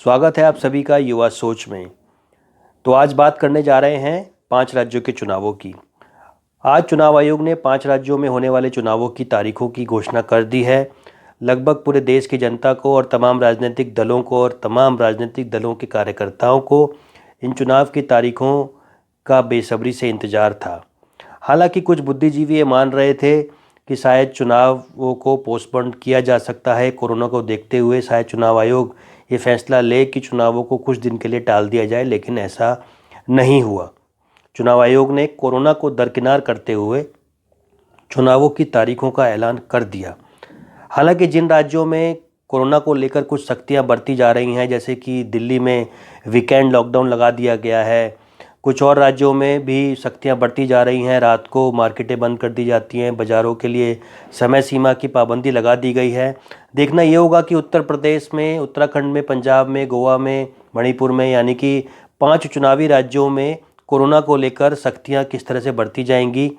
स्वागत है आप सभी का युवा सोच में। तो आज बात करने जा रहे हैं 5 राज्यों के चुनावों की। आज चुनाव आयोग ने 5 राज्यों में होने वाले चुनावों की तारीखों की घोषणा कर दी है। लगभग पूरे देश की जनता को और तमाम राजनीतिक दलों को और तमाम राजनीतिक दलों के कार्यकर्ताओं को इन चुनाव की तारीखों का बेसब्री से इंतज़ार था। हालांकि कुछ बुद्धिजीवी ये मान रहे थे कि शायद चुनावों को पोस्टपोन किया जा सकता है। कोरोना को देखते हुए शायद चुनाव आयोग ये फैसला ले कि चुनावों को कुछ दिन के लिए टाल दिया जाए, लेकिन ऐसा नहीं हुआ। चुनाव आयोग ने कोरोना को दरकिनार करते हुए चुनावों की तारीखों का ऐलान कर दिया। हालांकि जिन राज्यों में कोरोना को लेकर कुछ सख्तियां बरती जा रही हैं, जैसे कि दिल्ली में वीकेंड लॉकडाउन लगा दिया गया है, कुछ और राज्यों में भी सख्तियां बढ़ती जा रही हैं। रात को मार्केटें बंद कर दी जाती हैं, बाज़ारों के लिए समय सीमा की पाबंदी लगा दी गई है। देखना ये होगा कि उत्तर प्रदेश में, उत्तराखंड में, पंजाब में, गोवा में, मणिपुर में, यानी कि 5 चुनावी राज्यों में कोरोना को लेकर सख्तियां किस तरह से बढ़ती जाएंगी,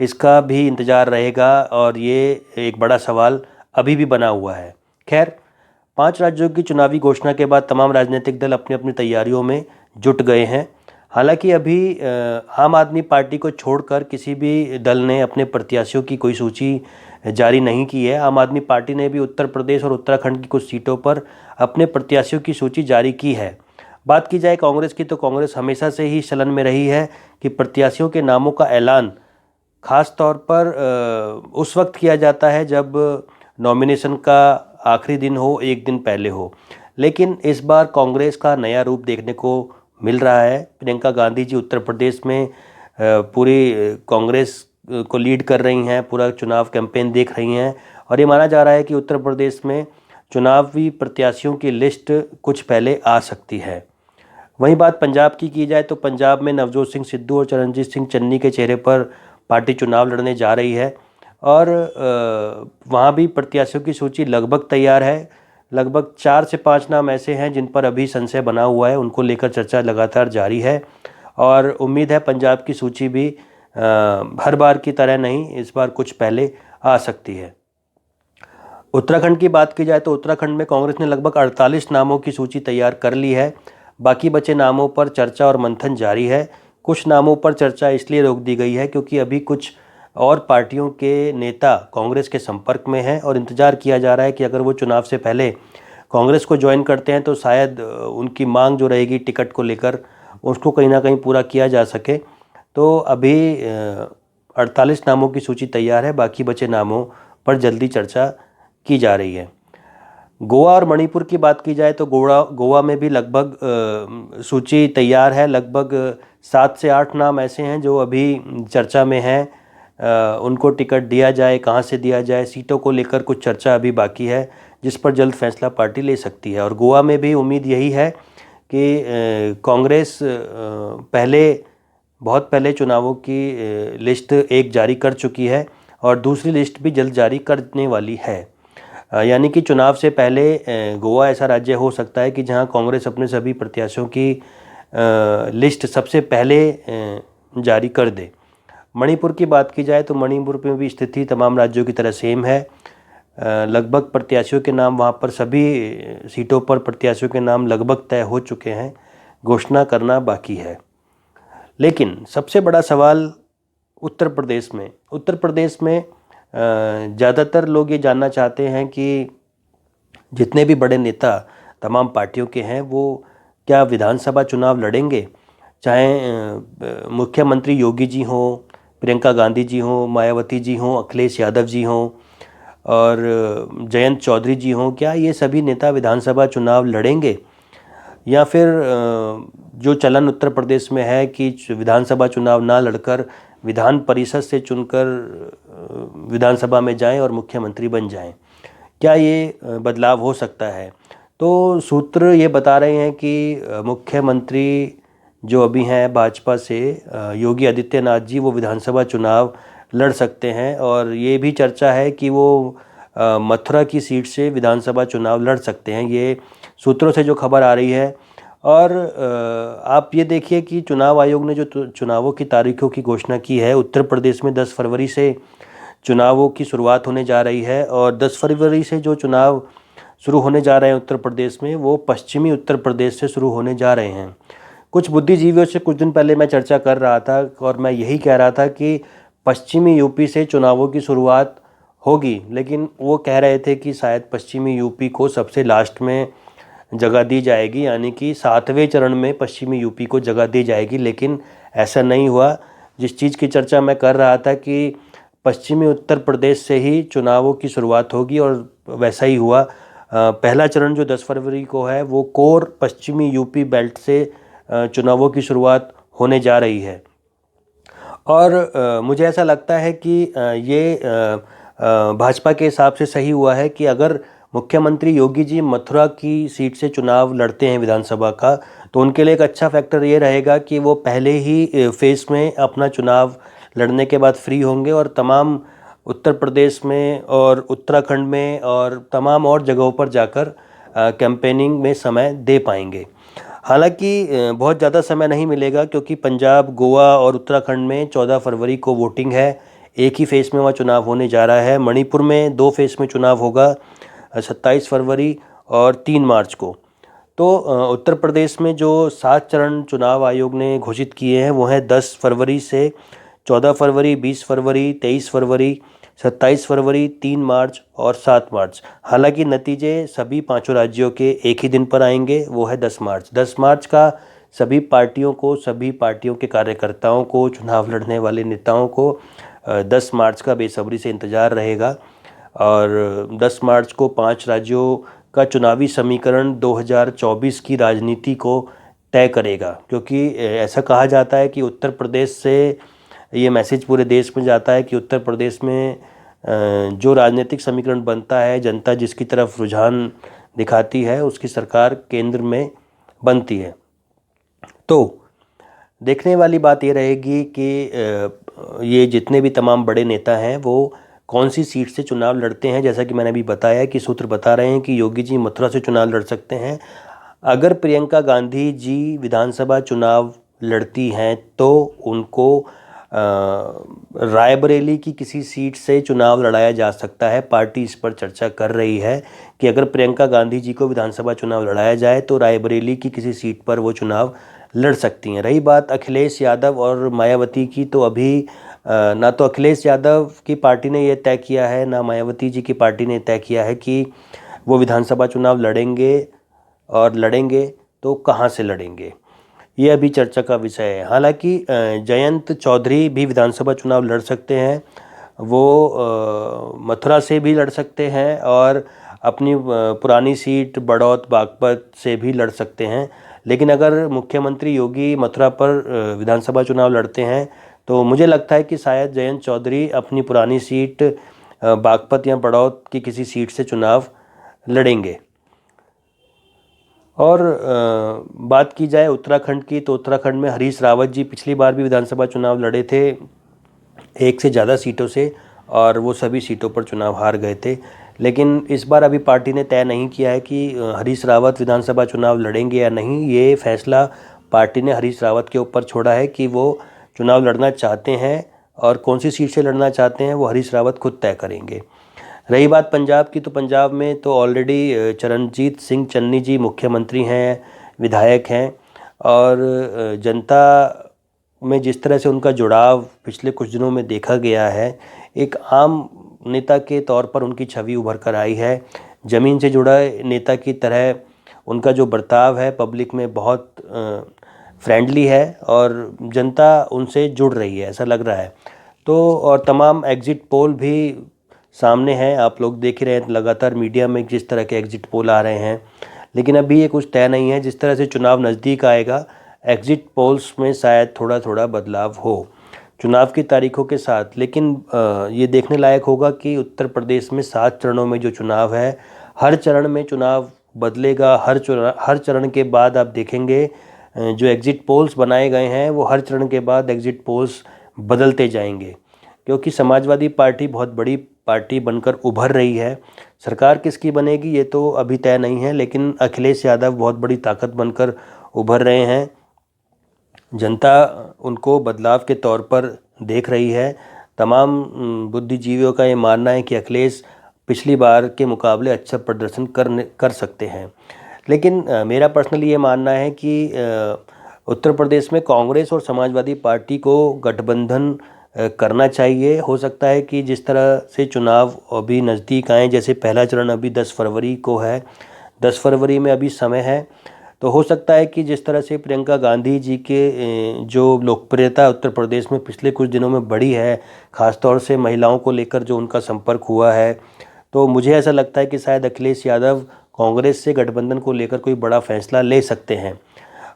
इसका भी इंतज़ार रहेगा। और ये एक बड़ा सवाल अभी भी बना हुआ है। खैर, 5 राज्यों की चुनावी घोषणा के बाद तमाम राजनीतिक दल अपनी अपनी तैयारियों में जुट गए हैं। हालांकि अभी आम आदमी पार्टी को छोड़कर किसी भी दल ने अपने प्रत्याशियों की कोई सूची जारी नहीं की है। आम आदमी पार्टी ने भी उत्तर प्रदेश और उत्तराखंड की कुछ सीटों पर अपने प्रत्याशियों की सूची जारी की है। बात की जाए कांग्रेस की, तो कांग्रेस हमेशा से ही चलन में रही है कि प्रत्याशियों के नामों का ऐलान ख़ास तौर पर उस वक्त किया जाता है जब नॉमिनेशन का आखिरी दिन हो, एक दिन पहले हो। लेकिन इस बार कांग्रेस का नया रूप देखने को मिल रहा है। प्रियंका गांधी जी उत्तर प्रदेश में पूरी कांग्रेस को लीड कर रही हैं, पूरा चुनाव कैंपेन देख रही हैं, और ये माना जा रहा है कि उत्तर प्रदेश में चुनावी प्रत्याशियों की लिस्ट कुछ पहले आ सकती है। वहीं बात पंजाब की जाए तो पंजाब में नवजोत सिंह सिद्धू और चरणजीत सिंह चन्नी के चेहरे पर पार्टी चुनाव लड़ने जा रही है, और वहाँ भी प्रत्याशियों की सूची लगभग तैयार है। लगभग 4 से 5 नाम ऐसे हैं जिन पर अभी संशय बना हुआ है, उनको लेकर चर्चा लगातार जारी है। और उम्मीद है पंजाब की सूची भी हर बार की तरह नहीं, इस बार कुछ पहले आ सकती है। उत्तराखंड की बात की जाए तो उत्तराखंड में कांग्रेस ने लगभग 48 नामों की सूची तैयार कर ली है। बाकी बचे नामों पर चर्चा और मंथन जारी है। कुछ नामों पर चर्चा इसलिए रोक दी गई है क्योंकि अभी कुछ और पार्टियों के नेता कांग्रेस के संपर्क में हैं, और इंतज़ार किया जा रहा है कि अगर वो चुनाव से पहले कांग्रेस को ज्वाइन करते हैं तो शायद उनकी मांग जो रहेगी टिकट को लेकर, उसको कहीं ना कहीं पूरा किया जा सके। तो अभी 48 नामों की सूची तैयार है, बाकी बचे नामों पर जल्दी चर्चा की जा रही है। गोवा और मणिपुर की बात की जाए तो गोवा में भी लगभग सूची तैयार है। लगभग 7 से 8 नाम ऐसे हैं जो अभी चर्चा में हैं। उनको टिकट दिया जाए, कहां से दिया जाए, सीटों को लेकर कुछ चर्चा अभी बाकी है, जिस पर जल्द फैसला पार्टी ले सकती है। और गोवा में भी उम्मीद यही है कि कांग्रेस बहुत पहले चुनावों की लिस्ट एक जारी कर चुकी है, और दूसरी लिस्ट भी जल्द जारी करने वाली है। यानी कि चुनाव से पहले गोवा ऐसा राज्य हो सकता है कि जहां कांग्रेस अपने सभी प्रत्याशियों की लिस्ट सबसे पहले जारी कर दे। मणिपुर की बात की जाए तो मणिपुर में भी स्थिति तमाम राज्यों की तरह सेम है। लगभग प्रत्याशियों के नाम वहां पर सभी सीटों पर प्रत्याशियों के नाम लगभग तय हो चुके हैं, घोषणा करना बाकी है। लेकिन सबसे बड़ा सवाल उत्तर प्रदेश में ज़्यादातर लोग ये जानना चाहते हैं कि जितने भी बड़े नेता तमाम पार्टियों के हैं वो क्या विधानसभा चुनाव लड़ेंगे। चाहे मुख्यमंत्री योगी जी हों, प्रियंका गांधी जी हों, मायावती जी हों, अखिलेश यादव जी हों और जयंत चौधरी जी हों, क्या ये सभी नेता विधानसभा चुनाव लड़ेंगे, या फिर जो चलन उत्तर प्रदेश में है कि विधानसभा चुनाव ना लड़कर विधान परिषद से चुनकर विधानसभा में जाएं और मुख्यमंत्री बन जाएं, क्या ये बदलाव हो सकता है। तो सूत्र ये बता रहे हैं कि मुख्यमंत्री जो अभी हैं भाजपा से, योगी आदित्यनाथ जी, वो विधानसभा चुनाव लड़ सकते हैं, और ये भी चर्चा है कि वो मथुरा की सीट से विधानसभा चुनाव लड़ सकते हैं। ये सूत्रों से जो खबर आ रही है। और आप ये देखिए कि चुनाव आयोग ने जो चुनावों की तारीखों की घोषणा की है, उत्तर प्रदेश में 10 फरवरी से चुनावों की शुरुआत होने जा रही है, और 10 फरवरी से जो चुनाव शुरू होने जा रहे हैं उत्तर प्रदेश में, वो पश्चिमी उत्तर प्रदेश से शुरू होने जा रहे हैं। कुछ बुद्धिजीवियों से कुछ दिन पहले मैं चर्चा कर रहा था और मैं यही कह रहा था कि पश्चिमी यूपी से चुनावों की शुरुआत होगी, लेकिन वो कह रहे थे कि शायद पश्चिमी यूपी को सबसे लास्ट में जगह दी जाएगी, यानी कि 7वें चरण में पश्चिमी यूपी को जगह दी जाएगी। लेकिन ऐसा नहीं हुआ। जिस चीज़ की चर्चा मैं कर रहा था कि पश्चिमी उत्तर प्रदेश से ही चुनावों की शुरुआत होगी, और वैसा ही हुआ। पहला चरण जो 10 फरवरी को है, वो कोर पश्चिमी यूपी बेल्ट से चुनावों की शुरुआत होने जा रही है। और मुझे ऐसा लगता है कि ये भाजपा के हिसाब से सही हुआ है कि अगर मुख्यमंत्री योगी जी मथुरा की सीट से चुनाव लड़ते हैं विधानसभा का, तो उनके लिए एक अच्छा फैक्टर ये रहेगा कि वो पहले ही फेस में अपना चुनाव लड़ने के बाद फ्री होंगे और तमाम उत्तर प्रदेश में और उत्तराखंड में और तमाम और जगहों पर जाकर कैंपेनिंग में समय दे पाएंगे। हालांकि बहुत ज़्यादा समय नहीं मिलेगा, क्योंकि पंजाब, गोवा और उत्तराखंड में 14 फरवरी को वोटिंग है। एक ही फेस में वहाँ चुनाव होने जा रहा है। मणिपुर में 2 फेस में चुनाव होगा, 27 फरवरी और 3 मार्च को। तो उत्तर प्रदेश में जो 7 चरण चुनाव आयोग ने घोषित किए हैं वो हैं 10 फरवरी से 14 फरवरी, 20 फरवरी, 23 फरवरी, 27 फरवरी, 3 मार्च और 7 मार्च। हालांकि नतीजे सभी पांचों राज्यों के एक ही दिन पर आएंगे, वो है 10 मार्च। 10 मार्च का सभी पार्टियों को, सभी पार्टियों के कार्यकर्ताओं को, चुनाव लड़ने वाले नेताओं को 10 मार्च का बेसब्री से इंतज़ार रहेगा। और 10 मार्च को 5 राज्यों का चुनावी समीकरण 2024 की राजनीति को तय करेगा, क्योंकि ऐसा कहा जाता है कि उत्तर प्रदेश से ये मैसेज पूरे देश में जाता है कि उत्तर प्रदेश में जो राजनीतिक समीकरण बनता है, जनता जिसकी तरफ रुझान दिखाती है, उसकी सरकार केंद्र में बनती है। तो देखने वाली बात ये रहेगी कि ये जितने भी तमाम बड़े नेता हैं वो कौन सी सीट से चुनाव लड़ते हैं। जैसा कि मैंने अभी बताया कि सूत्र बता रहे हैं कि योगी जी मथुरा से चुनाव लड़ सकते हैं। अगर प्रियंका गांधी जी विधानसभा चुनाव लड़ती हैं तो उनको रायबरेली की किसी सीट से चुनाव लड़ाया जा सकता है। पार्टी इस पर चर्चा कर रही है कि अगर प्रियंका गांधी जी को विधानसभा चुनाव लड़ाया जाए तो रायबरेली की किसी सीट पर वो चुनाव लड़ सकती हैं। रही बात अखिलेश यादव और मायावती की, तो अभी ना तो अखिलेश यादव की पार्टी ने ये तय किया है, ना मायावती जी की पार्टी ने तय किया है कि वो विधानसभा चुनाव लड़ेंगे, और लड़ेंगे तो कहाँ से लड़ेंगे, ये अभी चर्चा का विषय है। हालांकि जयंत चौधरी भी विधानसभा चुनाव लड़ सकते हैं। वो मथुरा से भी लड़ सकते हैं और अपनी पुरानी सीट बड़ौत बागपत से भी लड़ सकते हैं। लेकिन अगर मुख्यमंत्री योगी मथुरा पर विधानसभा चुनाव लड़ते हैं तो मुझे लगता है कि शायद जयंत चौधरी अपनी पुरानी सीट बागपत या बड़ौत की किसी सीट से चुनाव लड़ेंगे। और बात की जाए उत्तराखंड की, तो उत्तराखंड में हरीश रावत जी पिछली बार भी विधानसभा चुनाव लड़े थे, एक से ज़्यादा सीटों से, और वो सभी सीटों पर चुनाव हार गए थे। लेकिन इस बार अभी पार्टी ने तय नहीं किया है कि हरीश रावत विधानसभा चुनाव लड़ेंगे या नहीं। ये फैसला पार्टी ने हरीश रावत के ऊपर छोड़ा है कि वो चुनाव लड़ना चाहते हैं, और कौन सी सीट से लड़ना चाहते हैं वो हरीश रावत खुद तय करेंगे। रही बात पंजाब की, तो पंजाब में तो ऑलरेडी चरणजीत सिंह चन्नी जी मुख्यमंत्री हैं, विधायक हैं, और जनता में जिस तरह से उनका जुड़ाव पिछले कुछ दिनों में देखा गया है, एक आम नेता के तौर पर उनकी छवि उभर कर आई है। ज़मीन से जुड़ा नेता की तरह उनका जो बर्ताव है पब्लिक में बहुत फ्रेंडली है, और जनता उनसे जुड़ रही है, ऐसा लग रहा है। तो और तमाम एग्ज़िट पोल भी सामने हैं, आप लोग देख ही रहे हैं लगातार मीडिया में जिस तरह के एग्ज़िट पोल आ रहे हैं। लेकिन अभी ये कुछ तय नहीं है। जिस तरह से चुनाव नज़दीक आएगा, एग्ज़िट पोल्स में शायद थोड़ा थोड़ा बदलाव हो चुनाव की तारीखों के साथ। लेकिन ये देखने लायक होगा कि उत्तर प्रदेश में 7 चरणों में जो चुनाव है, हर चरण में चुनाव बदलेगा। हर चरण के बाद आप देखेंगे जो एग्ज़िट पोल्स बनाए गए हैं वो हर चरण के बाद एग्ज़िट पोल्स बदलते जाएंगे, क्योंकि समाजवादी पार्टी बहुत बड़ी पार्टी बनकर उभर रही है। सरकार किसकी बनेगी ये तो अभी तय नहीं है, लेकिन अखिलेश यादव बहुत बड़ी ताकत बनकर उभर रहे हैं। जनता उनको बदलाव के तौर पर देख रही है। तमाम बुद्धिजीवियों का ये मानना है कि अखिलेश पिछली बार के मुकाबले अच्छा प्रदर्शन कर सकते हैं। लेकिन मेरा पर्सनली ये मानना है कि उत्तर प्रदेश में कांग्रेस और समाजवादी पार्टी को गठबंधन करना चाहिए। हो सकता है कि जिस तरह से चुनाव अभी नज़दीक आए, जैसे पहला चरण अभी 10 फरवरी को है, 10 फरवरी में अभी समय है, तो हो सकता है कि जिस तरह से प्रियंका गांधी जी के जो लोकप्रियता उत्तर प्रदेश में पिछले कुछ दिनों में बढ़ी है, ख़ासतौर से महिलाओं को लेकर जो उनका संपर्क हुआ है, तो मुझे ऐसा लगता है कि शायद अखिलेश यादव कांग्रेस से गठबंधन को लेकर कोई बड़ा फैसला ले सकते हैं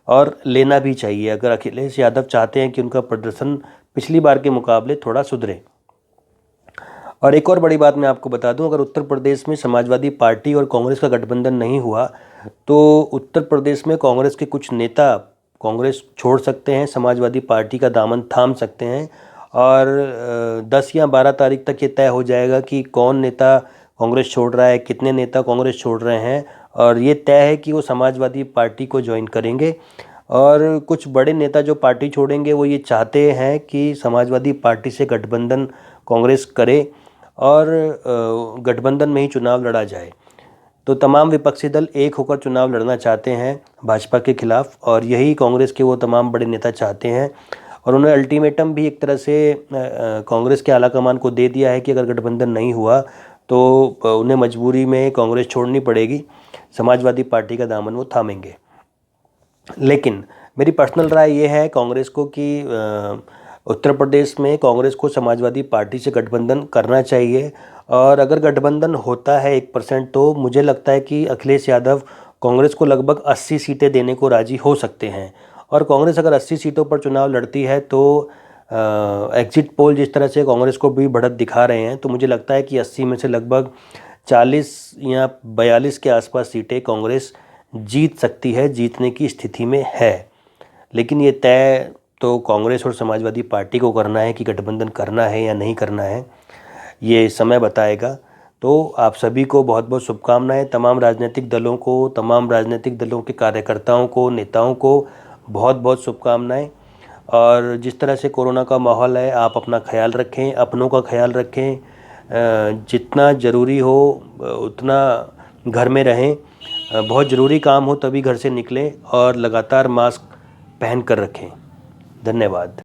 और लेना भी चाहिए, अगर अखिलेश यादव चाहते हैं कि उनका प्रदर्शन पिछली बार के मुकाबले थोड़ा सुधरे। और एक और बड़ी बात मैं आपको बता दूं, अगर उत्तर प्रदेश में समाजवादी पार्टी और कांग्रेस का गठबंधन नहीं हुआ तो उत्तर प्रदेश में कांग्रेस के कुछ नेता कांग्रेस छोड़ सकते हैं, समाजवादी पार्टी का दामन थाम सकते हैं और 10 या 12 तारीख तक ये तय हो जाएगा कि कौन नेता कांग्रेस छोड़ रहा है, कितने नेता कांग्रेस छोड़ रहे हैं, और ये तय है कि वो समाजवादी पार्टी को ज्वाइन करेंगे। और कुछ बड़े नेता जो पार्टी छोड़ेंगे वो ये चाहते हैं कि समाजवादी पार्टी से गठबंधन कांग्रेस करे और गठबंधन में ही चुनाव लड़ा जाए। तो तमाम विपक्षी दल एक होकर चुनाव लड़ना चाहते हैं भाजपा के खिलाफ, और यही कांग्रेस के वो तमाम बड़े नेता चाहते हैं। और उन्होंने अल्टीमेटम भी एक तरह से कांग्रेस के आलाकमान को दे दिया है कि अगर गठबंधन नहीं हुआ तो उन्हें मजबूरी में कांग्रेस छोड़नी पड़ेगी, समाजवादी पार्टी का दामन वो थामेंगे। लेकिन मेरी पर्सनल राय ये है कांग्रेस को कि उत्तर प्रदेश में कांग्रेस को समाजवादी पार्टी से गठबंधन करना चाहिए, और अगर गठबंधन होता है 1% तो मुझे लगता है कि अखिलेश यादव कांग्रेस को लगभग 80 सीटें देने को राजी हो सकते हैं। और कांग्रेस अगर 80 सीटों पर चुनाव लड़ती है तो एग्जिट पोल जिस तरह से कांग्रेस को भी बढ़त दिखा रहे हैं, तो मुझे लगता है कि 80 में से लगभग 40 या 42 के आसपास सीटें कांग्रेस जीत सकती है, जीतने की स्थिति में है। लेकिन ये तय तो कांग्रेस और समाजवादी पार्टी को करना है कि गठबंधन करना है या नहीं करना है, ये समय बताएगा। तो आप सभी को बहुत बहुत शुभकामनाएं, तमाम राजनीतिक दलों को, तमाम राजनीतिक दलों के कार्यकर्ताओं को, नेताओं को बहुत बहुत शुभकामनाएं। और जिस तरह से कोरोना का माहौल है, आप अपना ख्याल रखें, अपनों का ख्याल रखें, जितना ज़रूरी हो उतना घर में रहें, बहुत ज़रूरी काम हो तभी घर से निकलें और लगातार मास्क पहन कर रखें। धन्यवाद।